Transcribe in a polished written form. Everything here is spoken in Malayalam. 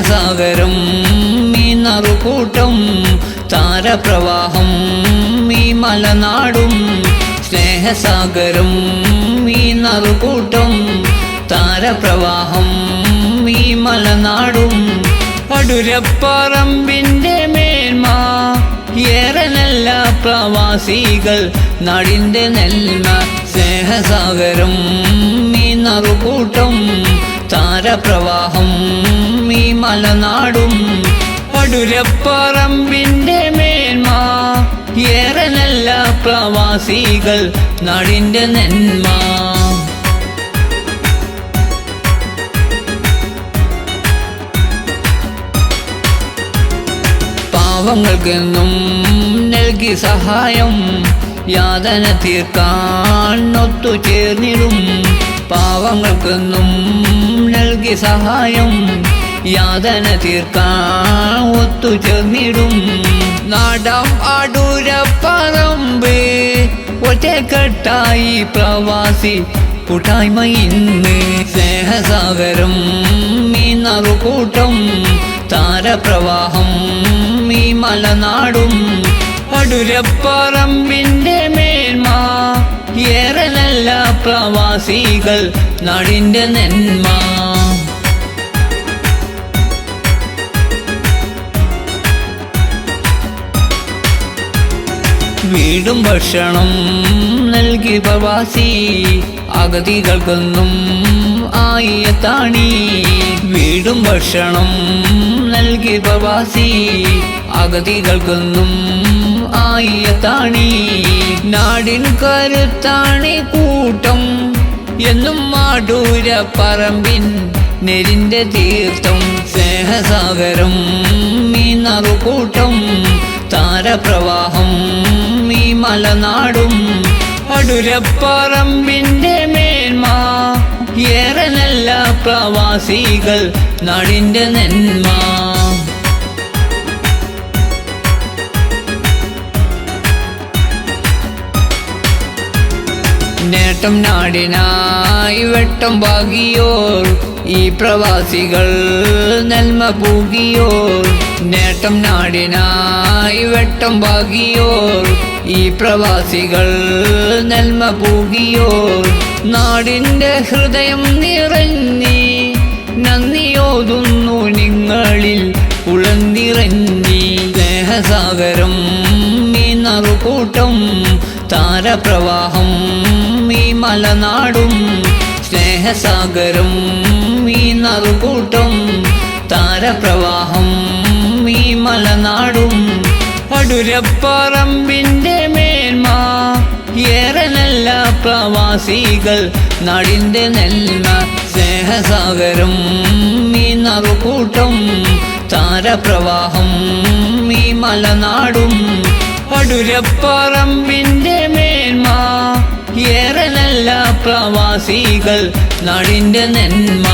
സ്നേഹസാഗരം ഈ നറുകൂട്ടം താരപ്രവാഹം ഈ മലനാടും സ്നേഹസാഗരം ഈ നറുകൂട്ടം താരപ്രവാഹം ഈ മലനാടും അടൂരപ്പറമ്പിന്റെ മേന്മ ഏറെ നല്ല പ്രവാസികൾ നാടിന്റെ നെന്മ സ്നേഹസാഗരം ഈ നറുകൂട്ടം താരപ്രവാഹം ഈ മലനാടും അടൂരപ്പറമ്പിന്റെ മേന്മ ഏറെ നല്ല പ്രവാസികൾ നാടിന്റെ നെന്മ പാവങ്ങൾക്കെന്നും നൽകി സഹായം യാതന തീർക്കാൻ ഒത്തുചേർന്നിടും പാവങ്ങൾക്കെന്നും നൽകി സഹായം യാതന തീർക്കാൻ ഒത്തുചേർന്നിടും നാടാം അടൂരപ്പറമ്പ് ഒറ്റക്കെട്ടായി പ്രവാസി കൂട്ടായ്മ ഇന്ന് സ്നേഹസാഗരം ഈ നറുകൂട്ടം താരപ്രവാഹം ഈ മലനാടും അടൂരപ്പറമ്പിന്റെ മേന്മ ഏറെ നല്ല പ്രവാസികൾ നാടിന്റെ നെന്മ വീടും ഭക്ഷണം നൽകി പ്രവാസി അഗതികൾക്കൊന്നും ആയിയത്താണി വീടും ഭക്ഷണം നൽകി പ്രവാസി അഗതികൾക്കൊന്നും ആയിയത്താണി നാടിൻ കരുത്താണി കൂട്ടം എന്നും അടൂരപ്പറമ്പിൻ നെരിന്റെ തീർത്ഥം സ്നേഹസാഗരം ഈ നറുകൂട്ടം താരപ്രവാഹം ഈ മലനാടും അടൂരപ്പറമ്പിന്റെ മേന്മ ഏറെ നല്ല പ്രവാസികൾ നാടിന്റെ നെന്മ നേട്ടം നാടിനായി വെട്ടം പാകിയോർ ഈ പ്രവാസികൾ നന്മ പൂകിയോർ നേട്ടം നാടിനായി വെട്ടം പാകിയോർ ഈ പ്രവാസികൾ നന്മ പൂകിയോർ നാടിന്റെ ഹൃദയം നിറഞ്ഞി നന്ദിയോതുന്നു നിങ്ങളിൽ ഉളന്നിറങ്ങി സ്നേഹസാഗരം ഈ നറുകൂട്ടം താരപ്രവാഹം ഈ മലനാടും സ്നേഹസാഗരം ഈ നറുകൂട്ടം താരപ്രവാഹം ഈ മലനാടും അടൂരപ്പറമ്പിന്റെ മേന്മ ഏറെ നല്ല പ്രവാസികൾ നാടിന്റെ നെന്മ സ്നേഹസാഗരം ഈ നറുകൂട്ടം താരപ്രവാഹം ഈ മലനാടും അടൂരപ്പറമ്പിന്റെ മേന്മ ഏറെ നല്ല പ്രവാസികൾ നാടിന്റെ നെന്മ